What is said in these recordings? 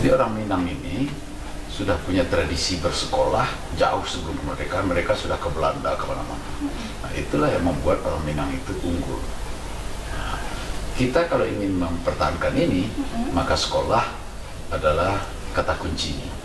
Jadi orang Minang ini sudah punya tradisi bersekolah jauh sebelum kemerdekaan. Mereka sudah ke Belanda kemana-mana. Nah, itulah yang membuat orang Minang itu unggul. Nah, kita kalau ingin mempertahankan ini, maka sekolah adalah kata kuncinya.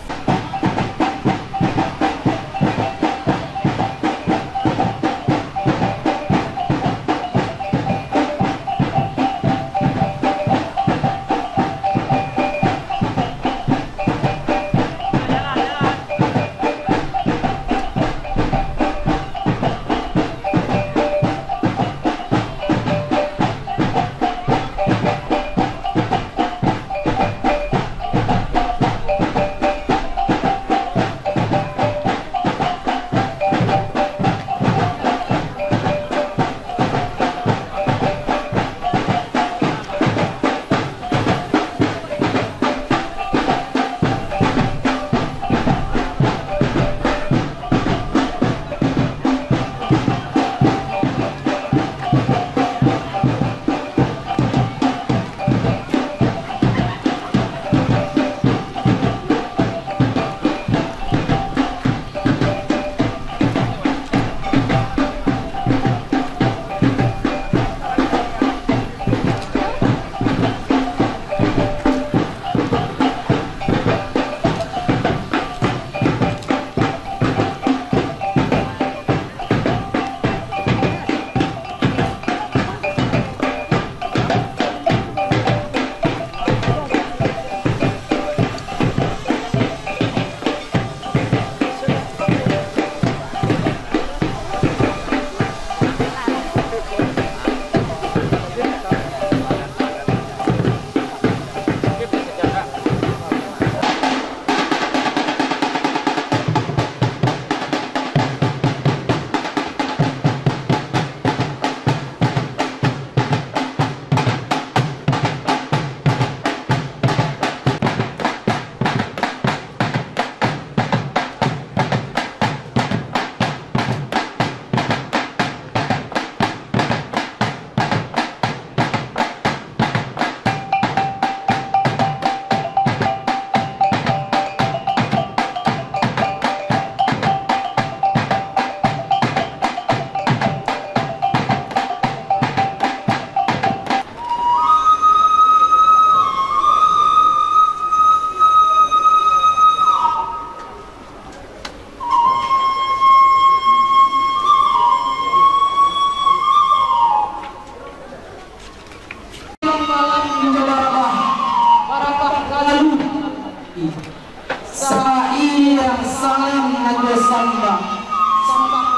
salam naga sambang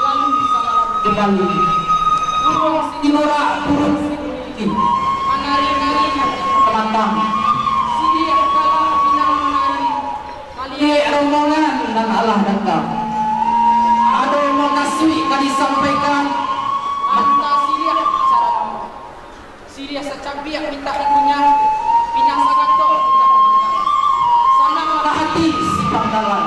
lalu salam kembali urung sinora turun sini manari-nari pelatang sidia kala pinang menari kali rombongan dan Allah datang ada makasih kali sampaikan anta sidia cara sidia secabiak minta ikunya pinang sagato minta kemangkan sana malah hati si pangkalan.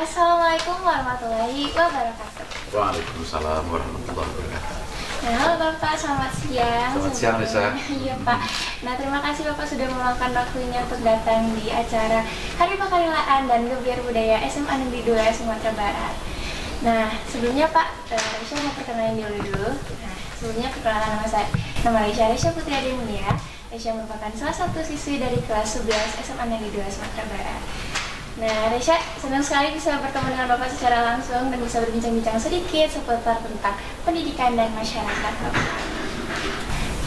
Assalamualaikum warahmatullahi wabarakatuh. Waalaikumsalam warahmatullahi wabarakatuh. Nah, halo Bapak, selamat siang. Selamat siang, Risa. Iya Pak. Nah, terima kasih Bapak sudah meluangkan waktunya untuk datang di acara Hari Pekarilaan dan Gebiar Budaya SMA Negeri 2 Sumatera Barat. Nah, sebelumnya Pak, Risha mau perkenalin dulu. Nah, sebelumnya perkenalkan nama saya. Nama Risha Putri Adi Mulia. Risha merupakan salah satu siswi dari kelas 11 SMA Negeri 2 Sumatera Barat. Nah, Risha senang sekali bisa bertemu dengan Bapak secara langsung dan bisa berbincang-bincang sedikit seputar tentang pendidikan dan masyarakat Bapak.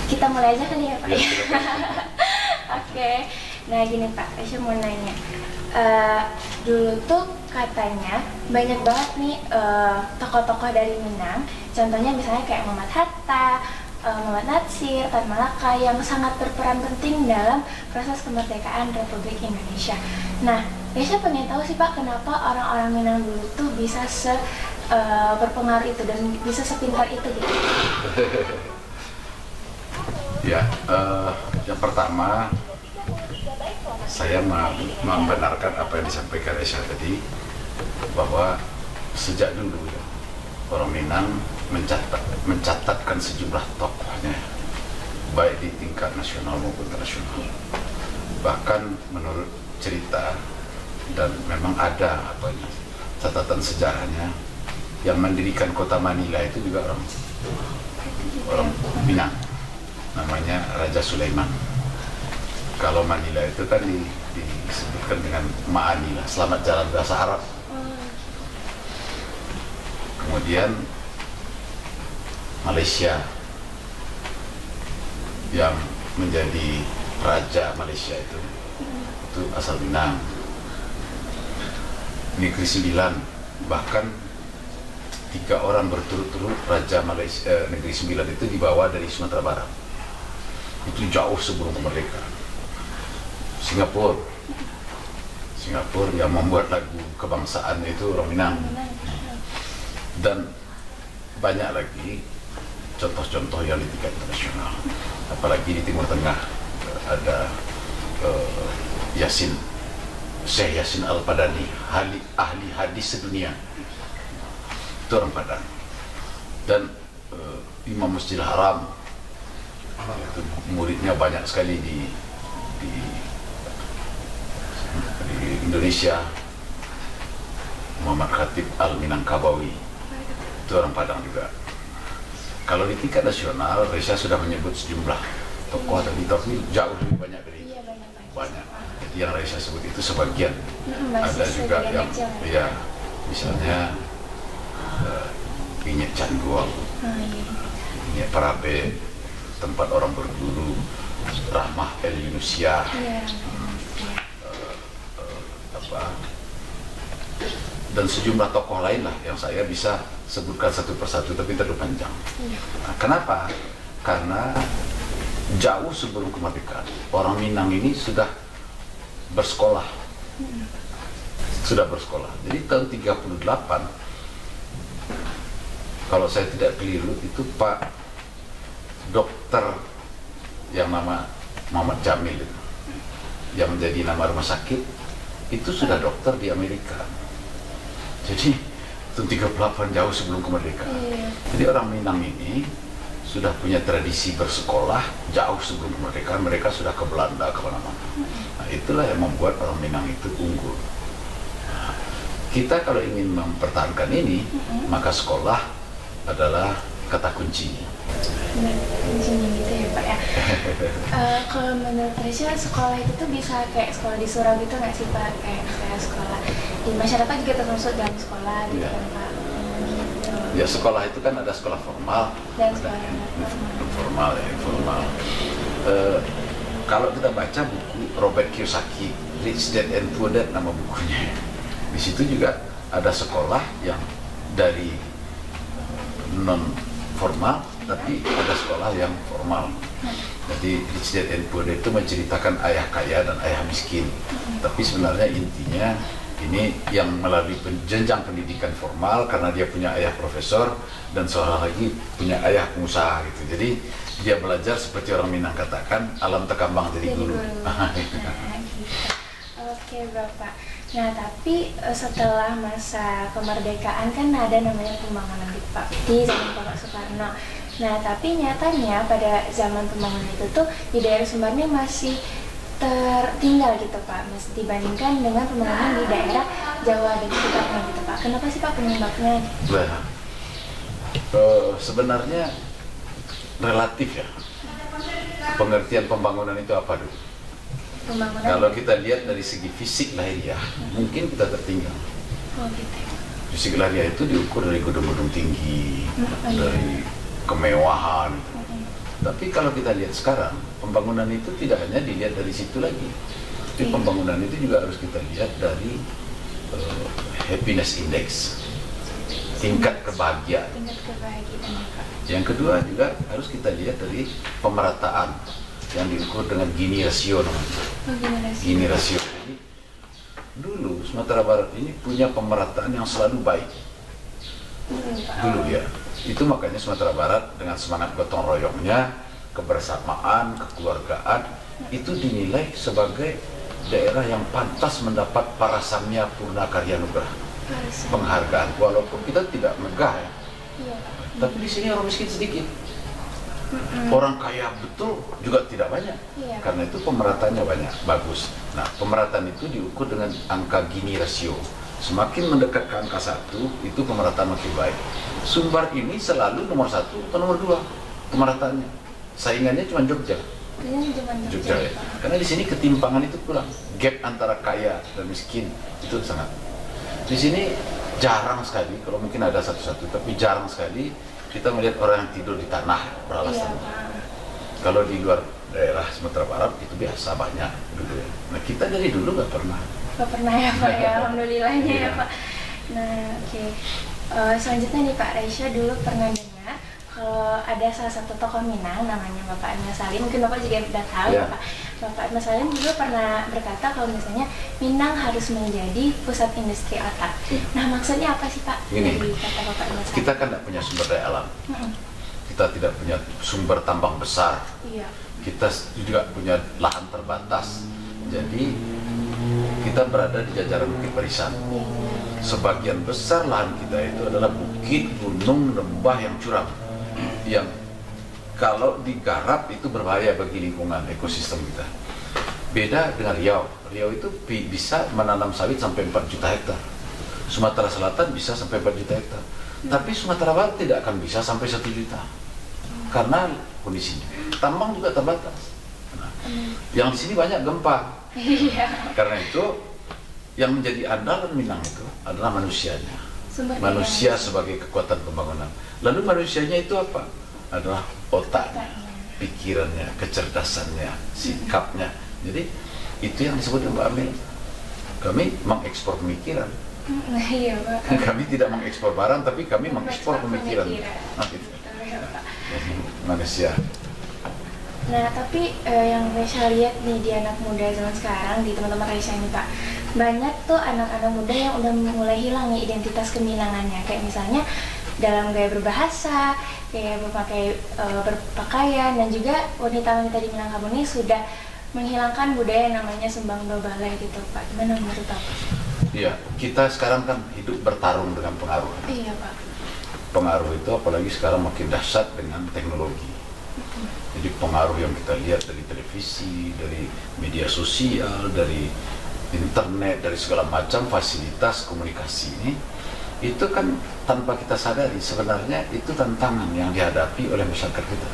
Kita mulai aja kali ya Pak ya? Oke, nah gini Pak, Risha mau nanya. Dulu tuh katanya banyak banget nih tokoh-tokoh dari Minang. Contohnya misalnya kayak Muhammad Hatta, Muhammad Natsir, Tan Malaka yang sangat berperan penting dalam proses kemerdekaan Republik Indonesia. Nah, Risha pengen tahu sih Pak, kenapa orang-orang Minang dulu tuh bisa berpengaruh itu dan bisa sepintar itu gitu? Ya, yang pertama saya membenarkan apa yang disampaikan Risha tadi, bahwa sejak dulu ya, orang Minang mencatatkan sejumlah tokohnya, baik di tingkat nasional maupun internasional. Bahkan menurut cerita, dan memang ada catatan sejarahnya, yang mendirikan kota Manila itu juga orang Minang, namanya Raja Sulaiman. Kalau Manila itu kan disebutkan dengan Ma'anila, selamat jalan bahasa Arab. Kemudian Malaysia, yang menjadi raja Malaysia itu asal Minang. Negeri Sembilan, bahkan 3 orang berturut-turut raja Malaysia, Negeri Sembilan itu dibawa dari Sumatera Barat. Itu jauh sebelum kemerdekaan. Singapura yang membuat lagu kebangsaan itu orang Minang. Dan banyak lagi contoh-contoh yang di tingkat internasional, apalagi di Timur Tengah ada Syekh Yasin Al-Padani, ahli hadis sedunia, itu orang Padang. Dan Imam Masjidil Haram, itu muridnya banyak sekali di Indonesia, Muhammad Khatib Al-Minangkabawi, itu orang Padang juga. Kalau di tingkat nasional, Reza sudah menyebut sejumlah tokoh tadi, tapi jauh lebih banyak dari banyak. Jadi yang Reza sebut itu sebagian. Ada juga yang, ya, misalnya Inyek Canduang, Inyek Parabe, tempat orang berguru, Rahmah El Yunusiah, dan sejumlah tokoh lain lah yang saya bisa sebutkan satu persatu, tapi terlalu panjang. Nah, kenapa? Karena jauh sebelum kemerdekaan, orang Minang ini sudah bersekolah. Jadi tahun 38, kalau saya tidak keliru, itu Pak Dokter yang nama Muhammad Jamil itu, yang menjadi nama rumah sakit, itu sudah dokter di Amerika. Jadi itu 38 jauh sebelum kemerdekaan. Jadi orang Minang ini sudah punya tradisi bersekolah jauh sebelum kemerdekaan. Mereka sudah ke Belanda, kemana-mana. Nah, itulah yang membuat orang Minang itu unggul. Nah, kita kalau ingin mempertahankan ini, maka sekolah adalah kata kuncinya. Kuncinya gitu ya Pak ya. Kalau menurut Reza, sekolah itu tuh bisa kayak sekolah di surau gitu nggak sih Pak? Kayak misalnya sekolah di masyarakat juga termasuk dalam sekolah gitu kan Pak? Ya, sekolah itu kan ada sekolah formal dan sekolah informal. Kalau kita baca buku Robert Kiyosaki, Rich Dad and Poor Dad, nama bukunya, di situ juga ada sekolah yang dari non formal, tapi ada sekolah yang formal. Jadi Rich Dad and Poor Dad itu menceritakan ayah kaya dan ayah miskin, tapi sebenarnya intinya ini yang melalui jenjang pendidikan formal karena dia punya ayah profesor dan seorang lagi punya ayah pengusaha gitu. Jadi dia belajar seperti orang Minang katakan, alam tekambang jadi guru. Gitu. Oke Bapak. Nah tapi setelah masa kemerdekaan kan ada namanya pembangunan gitu Pak, di zaman Bapak Soekarno. Nah tapi nyatanya pada zaman pembangunan itu tuh di daerah Sumbarnya masih tertinggal gitu Pak, masih dibandingkan dengan pembangunan di daerah Jawa dan sekitarnya gitu Pak. Kenapa sih Pak penyebabnya? Sebenarnya relatif ya. Pengertian pembangunan itu apa dulu? Kalau kita lihat dari segi fisik lahiriah, mungkin kita tertinggal. Oh gitu. Fisik lahiriah itu diukur dari gedung-gedung tinggi, dari kemewahan. Tapi kalau kita lihat sekarang, pembangunan itu tidak hanya dilihat dari situ lagi. Tapi pembangunan itu juga harus kita lihat dari happiness index, tingkat kebahagiaan. Yang kedua juga harus kita lihat dari pemerataan yang diukur dengan Gini rasio namanya. Gini rasio. Jadi dulu Sumatera Barat ini punya pemerataan yang selalu baik. Dulu ya. Itu makanya Sumatera Barat dengan semangat gotong royongnya, kebersamaan, kekeluargaan, itu dinilai sebagai daerah yang pantas mendapat Parasamya Purna Karya Nugraha. penghargaan, walaupun kita tidak megah ya. Iya. Tapi di sini orang miskin sedikit. Orang kaya betul juga tidak banyak. Iya. Karena itu pemerataannya banyak, bagus. Nah, pemerataan itu diukur dengan angka Gini rasio. Semakin mendekat ke angka 1, itu pemerataan makin baik. Sumbar ini selalu nomor 1 atau nomor 2 pemerataannya. Saingannya cuma Jogja. Jogja ya. Karena di sini ketimpangan itu kurang. Gap antara kaya dan miskin itu sangat. Di sini jarang sekali, kalau mungkin ada satu-satu, tapi jarang sekali kita melihat orang yang tidur di tanah beralasan. Kalau di luar daerah Sumatera Barat itu biasa banyak gitu ya. Nah, kita dari dulu nggak pernah. Nggak pernah ya Pak ya, alhamdulillahnya ya Pak. Nah, oke. Selanjutnya nih Pak, Raisya dulu pernah dengar kalau ada salah satu tokoh Minang namanya Bapak Ahmad Salim, mungkin Bapak juga udah tahu ya Pak. Bapak Ahmad Salim juga pernah berkata kalau misalnya Minang harus menjadi pusat industri otak. Nah, maksudnya apa sih Pak? Gini, dari kata Bapak Ahmad Salim? kita kan tidak punya sumber daya alam. Kita tidak punya sumber tambang besar. Iya. Kita juga punya lahan terbatas. Jadi kita berada di jajaran Bukit Barisan. Sebagian besar lahan kita itu adalah bukit, gunung, lembah yang curam, yang kalau digarap itu berbahaya bagi lingkungan ekosistem kita. Beda dengan Riau. Riau itu bisa menanam sawit sampai 4 juta hektar. Sumatera Selatan bisa sampai 4 juta hektar. Tapi Sumatera Barat tidak akan bisa sampai 1 juta. Karena kondisinya. Tambang juga terbatas. Nah, yang di sini banyak gempa. Karena itu yang menjadi andalan Minang itu adalah manusianya. Manusia sebagai kekuatan pembangunan. Lalu manusianya itu apa? Adalah otaknya, pikirannya, kecerdasannya, sikapnya. Jadi itu yang disebut Mbak Amel. Kami mengekspor pemikiran. Kami tidak mengekspor barang, tapi kami mengekspor pemikiran. Nah, gitu. Manusia. Nah, tapi yang Raisya lihat nih di anak muda zaman sekarang, di teman-teman Raisya ini Pak, banyak tuh anak-anak muda yang udah mulai hilang nih identitas keminangannya. Kayak misalnya dalam gaya berbahasa, kayak berpakaian, dan juga wanita-wanita di Minangkabau ini sudah menghilangkan budaya yang namanya Sumbang Dua Balai gitu Pak. Gimana menurut Bapak? Iya, kita sekarang kan hidup bertarung dengan pengaruh. Iya Pak. Pengaruh itu apalagi sekarang makin dahsyat dengan teknologi. Jadi pengaruh yang kita lihat dari televisi, dari media sosial, dari internet, dari segala macam fasilitas komunikasi ini, itu kan tanpa kita sadari sebenarnya itu tantangan yang dihadapi oleh masyarakat kita.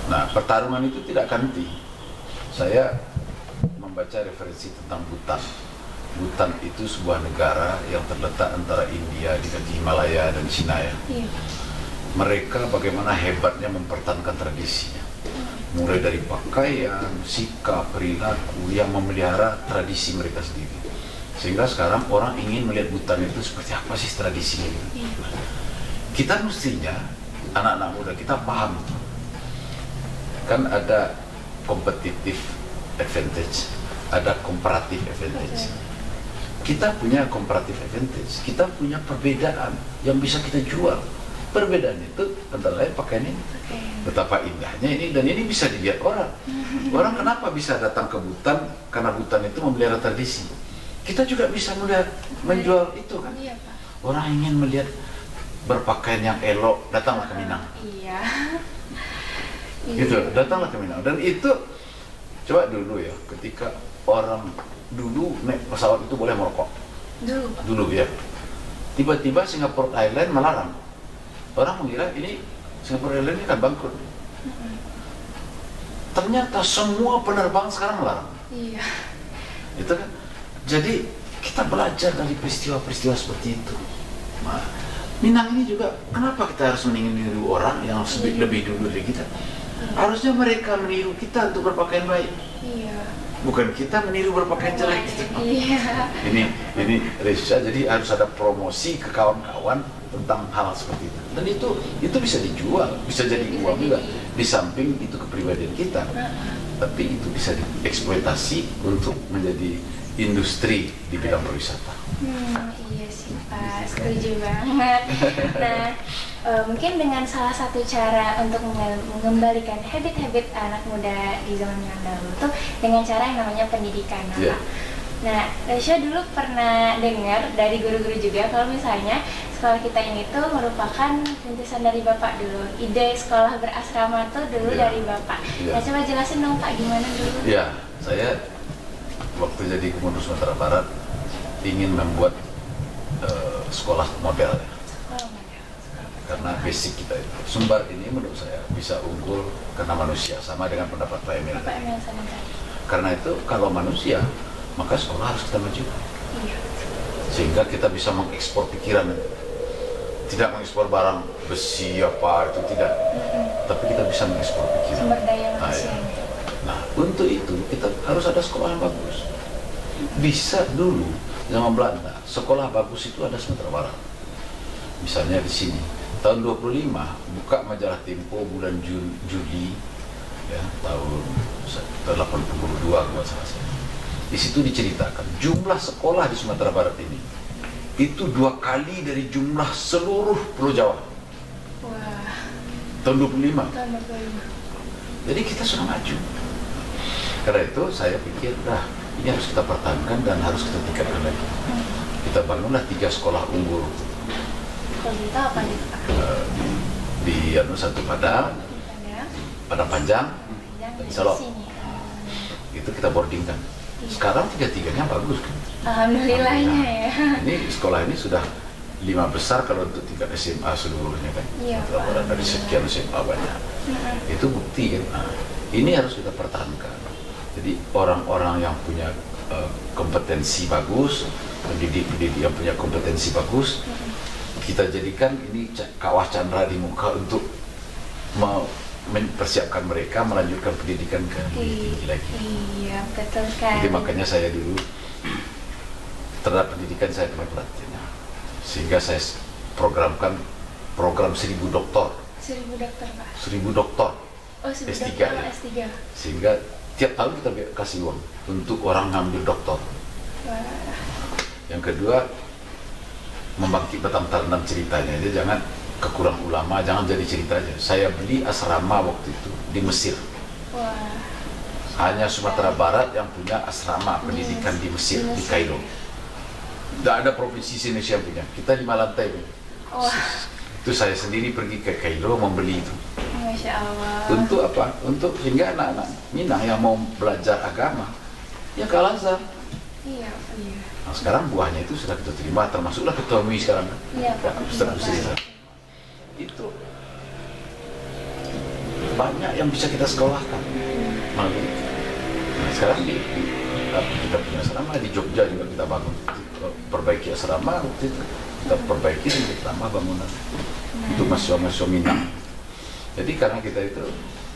Nah, pertarungan itu tidak akan henti. Saya membaca referensi tentang Bhutan. Bhutan itu sebuah negara yang terletak antara India dengan Himalaya dan Cina ya. Iya. Mereka bagaimana hebatnya mempertahankan tradisinya, mulai dari pakaian, sikap, perilaku yang memelihara tradisi mereka sendiri. Sehingga sekarang orang ingin melihat Bhutan itu seperti apa sih tradisinya. Kita mestinya, anak-anak muda kita paham, kan ada competitive advantage, ada comparative advantage. Kita punya comparative advantage, kita punya perbedaan yang bisa kita jual. Perbedaan itu antara lain pakaian ini, betapa indahnya ini, dan ini bisa dilihat orang. Orang kenapa bisa datang ke Bhutan? Karena Bhutan itu memelihara tradisi. Kita juga bisa melihat menjual itu kan. Orang ingin melihat berpakaian yang elok, datanglah ke Minang. Iya. Gitu, datanglah ke Minang. Dan itu coba dulu ya, ketika orang dulu naik pesawat itu boleh merokok. Dulu ya. Tiba-tiba Singapore Airlines melarang. Orang mengira ini Singapore Airlines ini kan bangkrut. Ternyata semua penerbangan sekarang melarang. Iya. Itu kan. Jadi kita belajar dari peristiwa-peristiwa seperti itu. Nah, Minang ini juga kenapa kita harus meniru orang yang lebih dulu dari kita? Harusnya mereka meniru kita untuk berpakaian baik. Iya. Bukan kita meniru berpakaian jelek gitu. Iya. Ini Raisya, jadi harus ada promosi ke kawan-kawan tentang hal seperti itu. Dan itu bisa dijual, bisa jadi uang juga. Di samping itu kepribadian kita, tapi itu bisa dieksploitasi untuk menjadi industri di bidang pariwisata. Iya sih Pak, setuju banget. Nah, mungkin dengan salah satu cara untuk mengembalikan habit-habit anak muda di zaman yang dahulu tuh dengan cara yang namanya pendidikan. Nah, Nah, Resya dulu pernah dengar dari guru-guru juga kalau misalnya sekolah kita ini tuh merupakan rintisan dari Bapak dulu. Ide sekolah berasrama tuh dulu dari Bapak. Nah, coba jelasin dong Pak, gimana dulu? Ya, saya waktu jadi Gubernur Sumatera Barat ingin membuat sekolah model ya. Karena basic kita itu. Sumbar ini menurut saya bisa unggul karena manusia, sama dengan pendapat Pak Emil. Karena itu kalau manusia, maka sekolah harus kita maju. Iya. Sehingga kita bisa mengekspor pikiran. Tidak mengekspor barang besi apa itu tidak. Tapi kita bisa mengekspor pikiran. Sumber daya manusia. Nah, untuk itu kita harus ada sekolah yang bagus. Bisa dulu zaman Belanda, sekolah bagus itu ada Sumatera Barat. Misalnya di sini, tahun 25 buka majalah Tempo bulan Juli ya, tahun 82 buat saya. Di situ diceritakan jumlah sekolah di Sumatera Barat ini itu 2 kali dari jumlah seluruh Pulau Jawa. Wah. Tahun 25. Tahun 25. Jadi kita sudah maju. Karena itu saya pikir, ini harus kita pertahankan dan harus kita tingkatkan lagi. Kita bangunlah 3 sekolah unggul. Kalau kita apa gitu Pak? Di satu Padang Panjang, dan Salok. Itu kita boardingkan. Sekarang 3-3-nya bagus kan? Alhamdulillahnya ya. Ini sekolah ini sudah 5 besar kalau untuk tingkat SMA seluruhnya kan. Iya, Pak. Dari sekian SMA banyak. Itu bukti kan. Nah, ini harus kita pertahankan. Jadi orang-orang yang punya kompetensi bagus, pendidik-pendidik yang punya kompetensi bagus, kita jadikan ini kawah candra di muka untuk mempersiapkan mereka melanjutkan pendidikan ke lebih tinggi lagi. Iya, betul sekali. Jadi makanya saya dulu terhadap pendidikan saya punya perhatian, sehingga saya programkan program 1000 doktor. 1000 dokter Pak. 1000 doktor. Oh, 1000 S3 dokter, ya. S3. Sehingga tiap tahun kita kasih uang untuk orang ngambil doktor. Wah. Yang kedua, membangkitkan tanam ceritanya. Jadi jangan kekurang ulama, jangan jadi cerita aja. Saya beli asrama waktu itu di Mesir. Wah. Hanya Sumatera Barat yang punya asrama pendidikan di Mesir, di Kairo. Tidak ada provinsi Indonesia yang punya. Kita 5 lantai. Wah. Itu saya sendiri pergi ke Kairo membeli itu. Masya Allah. Untuk apa? Untuk sehingga anak-anak Minang yang mau belajar agama, ya ke Al-Azhar. Iya, iya. Nah, sekarang buahnya itu sudah kita terima, termasuklah ketua MUI sekarang. Iya, Pak. Itu banyak yang bisa kita sekolahkan melalui itu. Nah, sekarang kita punya asrama di Jogja juga kita bangun, perbaiki asrama waktu itu, kita perbaiki dan kita tambah bangunan untuk mahasiswa-mahasiswa Minang. Jadi karena kita itu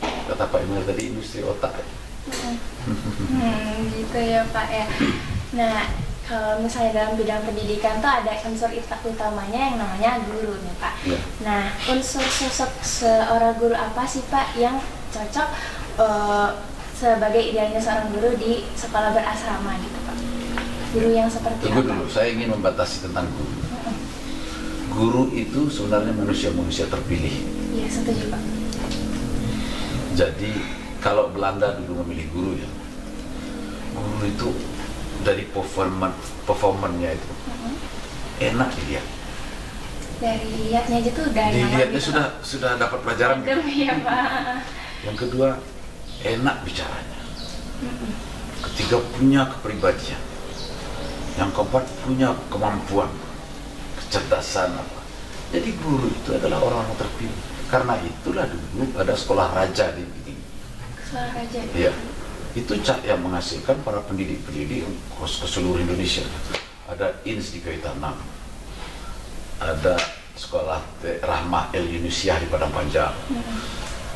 kata Pak Emil tadi industri otak. Gitu ya Pak ya. Nah, kalau misalnya dalam bidang pendidikan tuh ada unsur utamanya yang namanya guru nih Pak. Ya. Nah, unsur sosok seorang guru apa sih Pak yang cocok sebagai idealnya seorang guru di sekolah berasrama gitu Pak? Guru yang seperti Tunggu apa? dulu, saya ingin membatasi tentang guru. Guru itu sebenarnya manusia-manusia terpilih. Iya, setuju Pak. Jadi kalau Belanda dulu memilih guru ya, guru itu dari performannya itu enak dilihat. Dari lihatnya aja tuh udah Dilihatnya gitu, sudah dapat pelajaran. Adem, Gitu. ya Pak. Yang kedua enak bicaranya. Ketiga punya kepribadian. Yang keempat punya kemampuan, kecerdasan apa. Jadi guru itu adalah orang yang terpilih. Karena itulah dulu ada sekolah raja di sini. Sekolah raja. Iya. Itu yang menghasilkan para pendidik-pendidik ke seluruh Indonesia. Ada INS di Kaitanam, ada sekolah Rahmah El Yunusiah di Padang Panjang.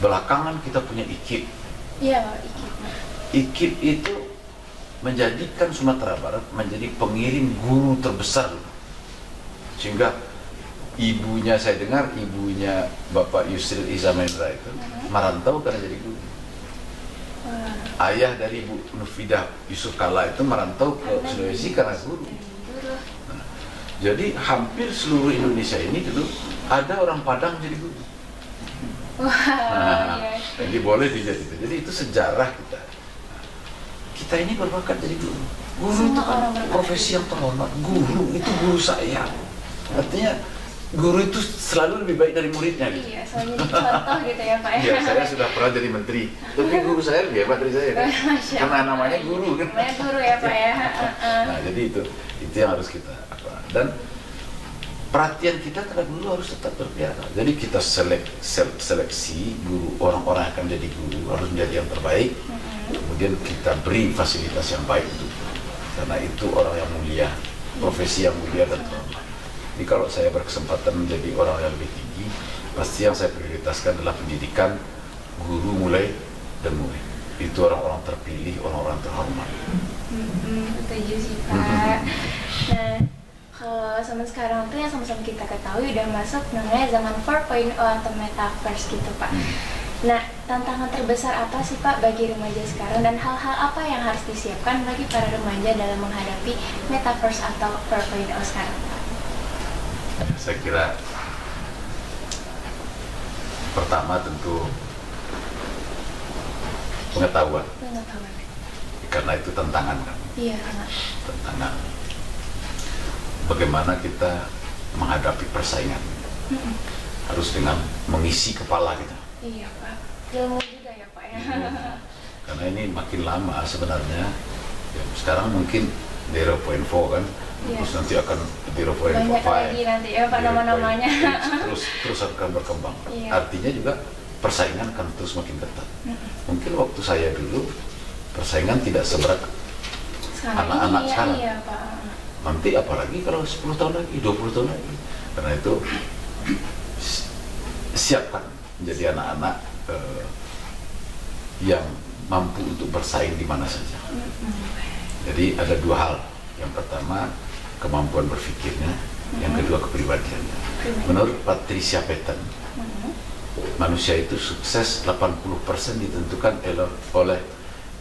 Belakangan kita punya IKIP. Iya, IKIP. IKIP itu menjadikan Sumatera Barat menjadi pengirim guru terbesar. Sehingga ibunya, saya dengar ibunya Bapak Yusril Iza Mahendra itu merantau karena jadi guru. Ayah dari Bu Nufidah Yusuf Kala itu merantau ke Sulawesi karena guru. Nah, jadi hampir seluruh Indonesia ini dulu ada orang Padang jadi guru. Wah, iya. Jadi boleh dilihat itu. Jadi itu sejarah kita. Nah, kita ini berbakat jadi guru. Guru itu kan profesi yang terhormat. Guru itu guru saya. Artinya guru itu selalu lebih baik dari muridnya. Gitu. Iya, selalu jadi contoh gitu ya Pak ya. Iya, saya sudah pernah jadi menteri, tapi guru saya lebih hebat dari saya kan? Karena namanya guru kan. Namanya guru ya Pak ya. Nah, jadi itu yang harus kita dan perhatian kita terhadap guru harus tetap terpelihara. Jadi kita seleksi guru, orang-orang yang akan jadi guru harus menjadi yang terbaik. Kemudian kita beri fasilitas yang baik untuk guru. Karena itu orang yang mulia, profesi yang mulia dan terhormat. Jadi kalau saya berkesempatan menjadi orang yang lebih tinggi, pasti yang saya prioritaskan adalah pendidikan guru mulai dan murid. Itu orang-orang terpilih, orang-orang terhormat. Setuju sih Pak. Nah, kalau zaman sekarang tuh yang sama-sama kita ketahui udah masuk namanya zaman 4.0 atau metaverse gitu Pak. Nah, tantangan terbesar apa sih Pak bagi remaja sekarang dan hal-hal apa yang harus disiapkan bagi para remaja dalam menghadapi metaverse atau 4.0 sekarang Pak? Saya kira pertama tentu pengetahuan. Karena itu tantangan kan. Iya, tantangan. Bagaimana kita menghadapi persaingan? Harus dengan mengisi kepala kita. Iya Pak. Ilmu juga ya Pak ya. Karena ini makin lama sebenarnya. Ya, sekarang mungkin 0.4 kan. Terus nanti akan 0.5. Banyak lagi nanti ya Pak nama-namanya. Terus akan berkembang. Iya. Artinya juga persaingan akan terus makin ketat. Mungkin waktu saya dulu persaingan tidak seberat anak-anak sekarang. Iya, Pak. Nanti apalagi kalau 10 tahun lagi, 20 tahun lagi. Karena itu siapkan menjadi anak-anak yang mampu untuk bersaing di mana saja. Jadi ada dua hal. Yang pertama kemampuan berpikirnya, yang kedua kepribadiannya. Menurut Patricia Patton, manusia itu sukses 80% ditentukan oleh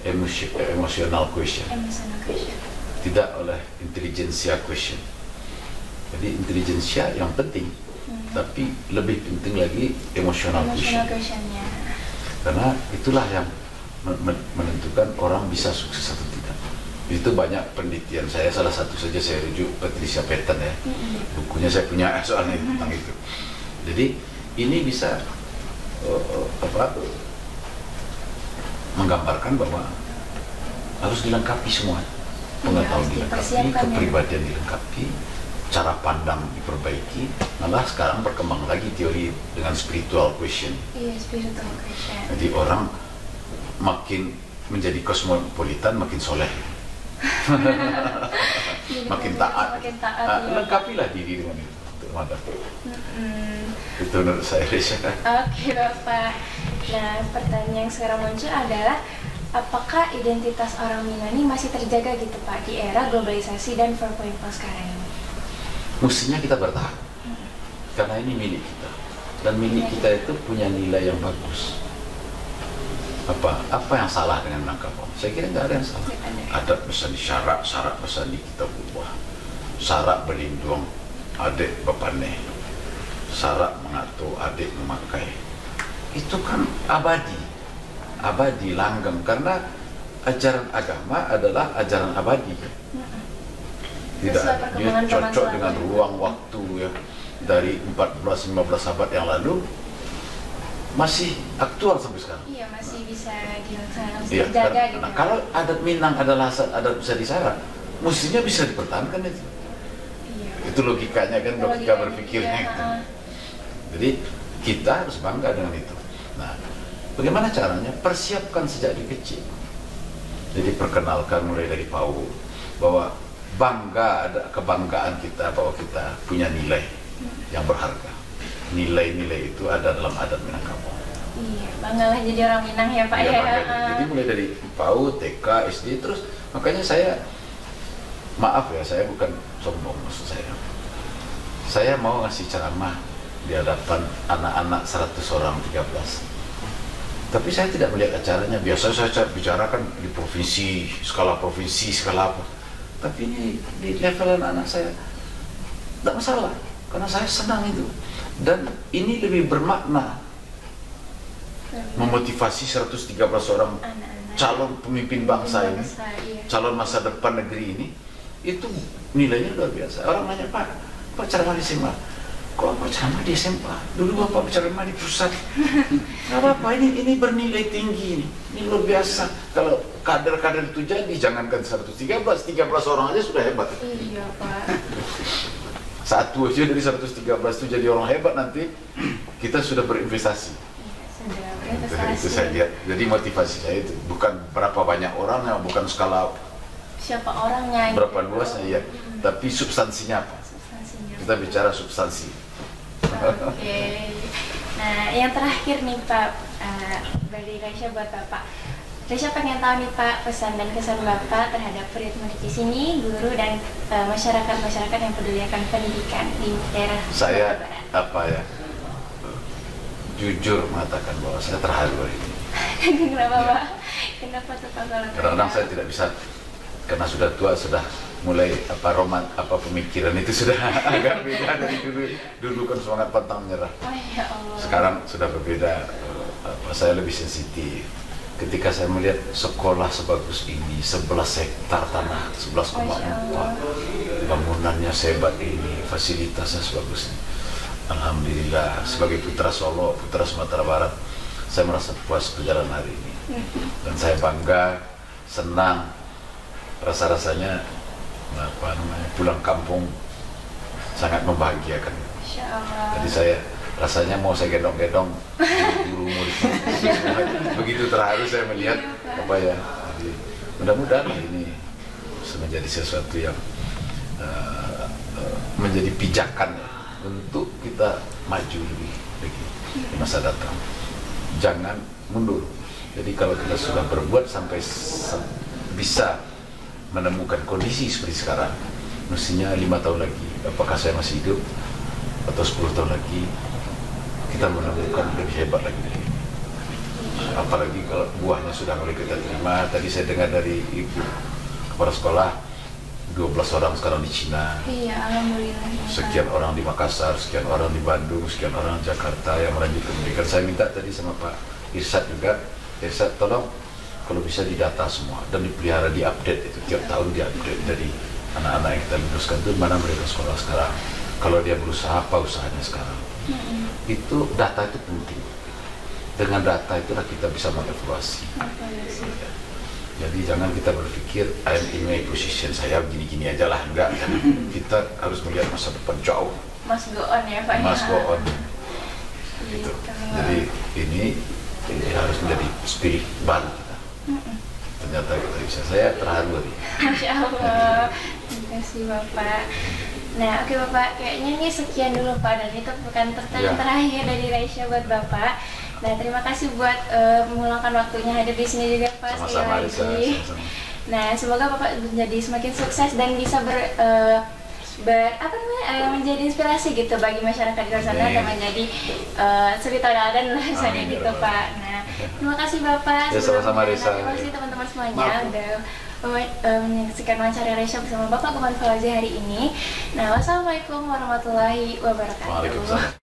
emotional quotient, tidak oleh intelligentsia quotient. Jadi intelijensia yang penting, tapi lebih penting lagi emotional quotient. Karena itulah yang menentukan orang bisa sukses atau tidak. Itu banyak penelitian saya, salah satu saja saya rujuk Patricia Patton ya. Bukunya saya punya soalnya tentang itu. Jadi ini bisa menggambarkan bahwa harus dilengkapi semua, pengetahuan dilengkapi, kepribadian dilengkapi, cara pandang diperbaiki. Malah sekarang berkembang lagi teori dengan spiritual question. Iya, spiritual question. Jadi orang makin menjadi kosmopolitan makin soleh, makin taat. Lengkapilah diri dengan itu. Itu menurut saya. Oke Bapak. Nah, pertanyaan yang sekarang muncul adalah apakah identitas orang Minang ini masih terjaga gitu Pak di era globalisasi dan 4.0 sekarang ini? Mestinya kita bertahan karena ini milik kita dan milik kita itu punya nilai yang bagus. Apa yang salah dengan Minangkabau? Saya kira nggak ada yang salah. Adat pesan syarat pesan di kita berubah. Syarat berlindung adik bapane, syarat mengatur adik memakai. Itu kan abadi langgeng karena ajaran agama adalah ajaran abadi. Tidak dia cocok dengan ruang waktu ya dari 14-15 abad yang lalu masih aktual sampai sekarang. Iya, masih bisa dilaksanakan, iya, dijaga gitu. Nah, kalau adat Minang adalah adat bisa disyarat, mestinya bisa dipertahankan itu. Iya. Itu logikanya kan, logika berpikirnya iya. Gitu. Jadi kita harus bangga dengan itu. Nah, bagaimana caranya? Persiapkan sejak di kecil. Jadi perkenalkan mulai dari PAUD bahwa ada kebanggaan kita bahwa kita punya nilai yang berharga. Nilai-nilai itu ada dalam adat Minangkabau. Iya, banggalah jadi orang Minang ya Pak ya. Jadi mulai dari PAUD, TK, SD, terus makanya saya, maaf ya, saya bukan sombong maksud saya. Saya mau ngasih ceramah di hadapan anak-anak 100 orang 13. Tapi saya tidak melihat acaranya. Biasanya saya bicarakan di provinsi, skala apa. Tapi ini di level anak-anak saya tidak masalah, karena saya senang itu. Dan ini lebih bermakna memotivasi 113 orang calon pemimpin bangsa ini, iya. calon masa depan negeri ini, itu nilainya luar biasa. Orang nanya, Pak ceramah di SMA, kok Pak ceramah di SMA? Dulu Bapak ceramah di pusat. Nggak apa-apa, ini bernilai tinggi ini luar biasa. Kalau kader-kader itu jadi, jangankan 13 orang aja sudah hebat. Iya Pak. Satu aja dari 113 itu jadi orang hebat, nanti kita sudah berinvestasi. Sudah berinvestasi. Itu saya lihat. Jadi motivasi saya itu bukan berapa banyak orangnya, bukan skala siapa orangnya, berapa luasnya ya, tapi substansinya apa? Substansinya. Kita bicara substansi. Oke. Nah, yang terakhir nih Pak, dari Raisya buat Bapak. Raisya pengen tahu nih Pak, pesan dan kesan Bapak terhadap murid-murid di sini, guru dan masyarakat yang peduli akan pendidikan di daerah Saya Sumatera Barat. Jujur mengatakan bahwa saya terharu hari ini. Kenapa Pak? Kenapa tuh Pak? Kadang-kadang saya tidak bisa, karena sudah tua, sudah mulai pemikiran itu sudah agak beda dari dulu. Dulu kan semangat pantang menyerah. Oh ya Allah. Sekarang sudah berbeda. Saya lebih sensitif. Ketika saya melihat sekolah sebagus ini, 11 hektar tanah, 11,4, bangunannya sehebat ini, fasilitasnya sebagus ini. Alhamdulillah, sebagai putra Solo, putra Sumatera Barat, saya merasa puas perjalanan hari ini. Dan saya bangga, senang, rasa-rasanya pulang kampung sangat membahagiakan. Jadi saya rasanya mau saya gendong-gendong guru murid. Begitu terharu saya melihat apa ya. Jadi mudah-mudahan ini menjadi sesuatu yang menjadi pijakan untuk kita maju lebih lagi di masa datang. Jangan mundur. Jadi kalau kita sudah berbuat sampai bisa menemukan kondisi seperti sekarang, mestinya 5 tahun lagi, apakah saya masih hidup atau 10 tahun lagi, kita menemukan lebih hebat lagi dari ini. Apalagi kalau buahnya sudah mulai kita terima. Tadi saya dengar dari ibu kepala sekolah, 12 orang sekarang di Cina. Iya, alhamdulillah. Sekian orang di Makassar, sekian orang di Bandung, sekian orang di Jakarta yang melanjutkan pendidikan. Saya minta tadi sama Pak Irsad juga, Irsad tolong kalau bisa didata semua dan dipelihara, diupdate itu tiap tahun, diupdate dari anak-anak yang kita luluskan itu mana mereka sekolah sekarang. Kalau dia berusaha, apa usahanya sekarang? Itu data itu penting. Dengan data itulah kita bisa mengevaluasi. Jadi jangan kita berpikir I am in my position, saya begini-gini aja lah, enggak. Kita harus melihat masa depan jauh. Mas go on ya Pak. Mas go on. Gitu. Jadi ini harus menjadi spirit baru kita. Ternyata kita bisa. Saya terharu tadi. Masya Allah. Terima kasih Bapak. Nah, oke Bapak, kayaknya ini sekian dulu Pak, dan itu bukan pertanyaan terakhir dari Raisya buat Bapak. Nah, terima kasih buat meluangkan waktunya hadir di sini juga Pak. Sama-sama, sekali lagi. Nah, semoga Bapak menjadi semakin sukses dan bisa menjadi inspirasi gitu bagi masyarakat di luar sana dan menjadi suri tauladan lah misalnya gitu Pak. Nah, terima kasih Bapak. Ya, sama-sama Risa. Terima kasih teman-teman semuanya udah menyaksikan wawancara Raisya bersama Bapak Gufron Fauzi hari ini. Nah, wassalamualaikum warahmatullahi wabarakatuh. Waalaikumsalam.